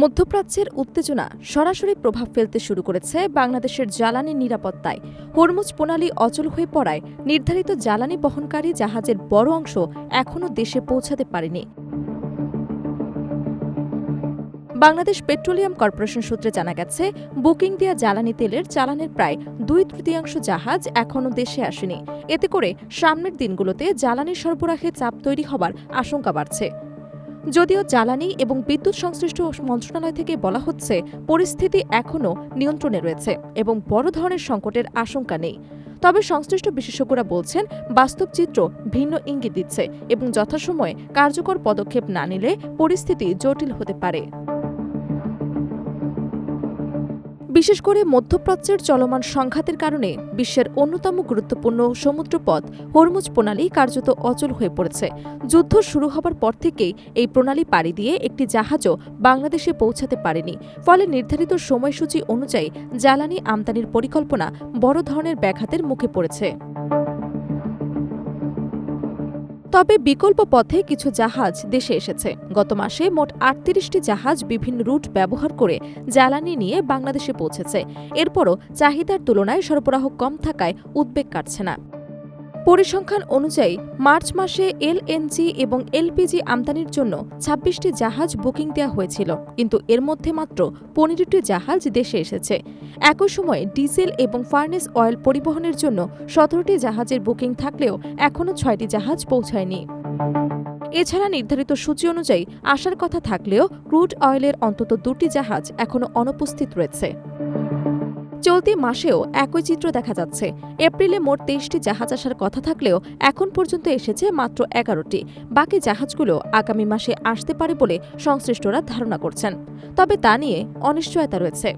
মধ্যপ্রাচ্যের উত্তেজনা সরাসরি প্রভাব ফেলতে শুরু করেছে বাংলাদেশের জ্বালানি নিরাপত্তায়। হরমুজ প্রণালী অচল হয়ে পড়ায় নির্ধারিত জ্বালানি বহনকারী জাহাজের বড় অংশ এখনও দেশে পৌঁছাতে পারেনি। বাংলাদেশ পেট্রোলিয়াম কর্পোরেশন সূত্রে জানা গেছে, বুকিং দেয়া জ্বালানি তেলের চালানের প্রায় 2/3 জাহাজ এখনও দেশে আসেনি। এতে করে সামনের দিনগুলোতে জ্বালানি সরবরাহে চাপ তৈরি হবার আশঙ্কা বাড়ছে। যদিও জ্বালানি এবং বিদ্যুৎ সংশ্লিষ্ট মন্ত্রণালয় থেকে বলা হচ্ছে, পরিস্থিতি এখনও নিয়ন্ত্রণে রয়েছে এবং বড় ধরনের সংকটের আশঙ্কা নেই। তবে সংশ্লিষ্ট বিশেষজ্ঞরা বলছেন, বাস্তব চিত্র ভিন্ন ইঙ্গিত দিচ্ছে এবং যথাসময়ে কার্যকর পদক্ষেপ না নিলে পরিস্থিতি জটিল হতে পারে। বিশেষ করে মধ্যপ্রাচ্যের চলমান সংঘাতের কারণে বিশ্বের অন্যতম গুরুত্বপূর্ণ সমুদ্রপথ হরমুজ প্রণালী কার্যত অচল হয়ে পড়েছে। যুদ্ধ শুরু হবার পর থেকেই এই প্রণালী পাড়ি দিয়ে একটি জাহাজও বাংলাদেশে পৌঁছাতে পারেনি। ফলে নির্ধারিত সময়সূচি অনুযায়ী জ্বালানি আমদানির পরিকল্পনা বড় ধরনের ব্যাঘাতের মুখে পড়েছে। তবে বিকল্প পথে কিছু জাহাজ দেশে এসেছে। গত মাসে মোট ৩৮টি জাহাজ বিভিন্ন রুট ব্যবহার করে জ্বালানি নিয়ে বাংলাদেশে পৌঁছেছে। এরপরও চাহিদার তুলনায় সরবরাহ কম থাকায় উদ্বেগ কাটছে না। পরিসংখ্যান অনুযায়ী মার্চ মাসে এলএনজি এবং এলপিজি আমদানির জন্য ২৬টি জাহাজ বুকিং দেওয়া হয়েছিল, কিন্তু এর মধ্যে মাত্র ১৫টি জাহাজ দেশে এসেছে। একই সময়ে ডিজেল এবং ফার্নেস অয়েল পরিবহনের জন্য ১৭টি জাহাজের বুকিং থাকলেও এখনও ৬টি জাহাজ পৌঁছায়নি। এছাড়া নির্ধারিত সূচি অনুযায়ী আসার কথা থাকলেও ক্রুড অয়েলের অন্তত ২টি জাহাজ এখনও অনুপস্থিত রয়েছে। চলতি মাসেও একই চিত্র দেখা যাচ্ছে। এপ্রিলে মোট ২৩টি জাহাজ আসার কথা থাকলেও এখন পর্যন্ত এসেছে মাত্র ১১টি। বাকি জাহাজগুলো আগামী মাসে আসতে পারে বলে সংশ্লিষ্টরা ধারণা করছেন। তবে তা নিয়ে অনিশ্চয়তা রয়েছে।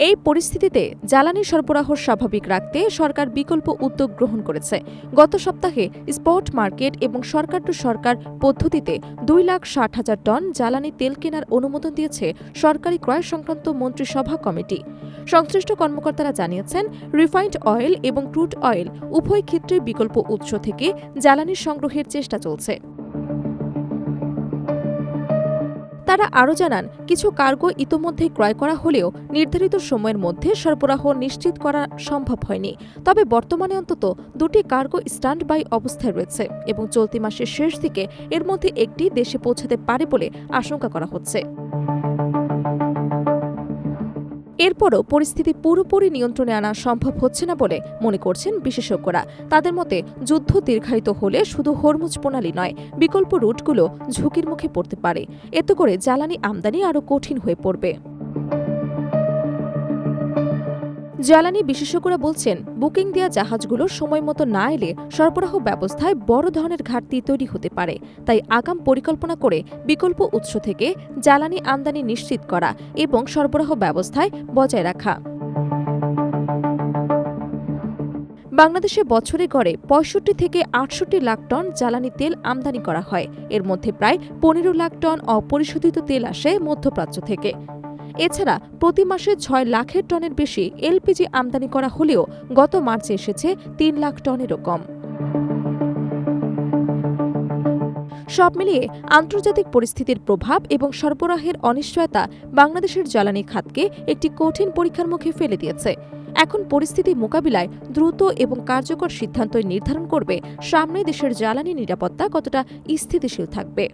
এই পরিস্থিতিতে জ্বালানি সরবরাহ স্বাভাবিক রাখতে সরকার বিকল্প উদ্যোগ গ্রহণ করেছে। গত সপ্তাহে স্পট মার্কেট এবং সরকার টু সরকার পদ্ধতিতে ২,৬০,০০০ টন জ্বালানি তেল কেনার অনুমোদন দিয়েছে সরকারি ক্রয় সংক্রান্ত মন্ত্রিসভা কমিটি। সংশ্লিষ্ট কর্মকর্তারা জানিয়েছেন, রিফাইন্ড অয়েল এবং ক্রুড অয়েল উভয় ক্ষেত্রে বিকল্প উৎস থেকে জ্বালানি সংগ্রহের চেষ্টা চলছে। তারা আরও জানান, কিছু কার্গো ইতোমধ্যেই ক্রয় করা হলেও নির্ধারিত সময়ের মধ্যে সরবরাহ নিশ্চিত করা সম্ভব হয়নি। তবে বর্তমানে অন্তত ২টি কার্গো স্ট্যান্ড বাই অবস্থায় রয়েছে এবং চলতি মাসের শেষ দিকে এর মধ্যে একটি দেশে পৌঁছাতে পারে বলে আশঙ্কা করা হচ্ছে। এরপরও পরিস্থিতি পুরোপুরি নিয়ন্ত্রণে আনা সম্ভব হচ্ছে না বলে মনে করছেন বিশেষজ্ঞরা। তাদের মতে, যুদ্ধ দীর্ঘায়িত হলে শুধু হরমুজ প্রণালী নয়, বিকল্প রুটগুলো ঝুঁকির মুখে পড়তে পারে। এতে করে জ্বালানি আমদানি আরও কঠিন হয়ে পড়বে। জ্বালানি বিশেষজ্ঞরা বলছেন, বুকিং দেওয়া জাহাজগুলো সময় মতো না এলে সরবরাহ ব্যবস্থায় বড় ধরনের ঘাটতি তৈরি হতে পারে। তাই আগাম পরিকল্পনা করে বিকল্প উৎস থেকে জ্বালানি আমদানি নিশ্চিত করা এবং সরবরাহ ব্যবস্থায় বজায় রাখা। বাংলাদেশে বছরে গড়ে ৬৫ থেকে ৬৮ লাখ টন জ্বালানি তেল আমদানি করা হয়। এর মধ্যে প্রায় ১৫ লাখ টন অপরিশোধিত তেল আসে মধ্যপ্রাচ্য থেকে। এছাড়া প্রতি মাসে ৬ লাখের টনের বেশি এলপিজি আমদানি করা হলেও গত মার্চে এসেছে ৩ লাখ টনেরও কম। সব মিলিয়ে আন্তর্জাতিক পরিস্থিতির প্রভাব এবং সরবরাহের অনিশ্চয়তা বাংলাদেশের জ্বালানি খাতকে একটি কঠিন পরীক্ষার মুখে ফেলে দিয়েছে। এখন পরিস্থিতি মোকাবিলায় দ্রুত এবং কার্যকর সিদ্ধান্ত নির্ধারণ করবে সামনে দেশের জ্বালানি নিরাপত্তা কতটা স্থিতিশীল থাকবে।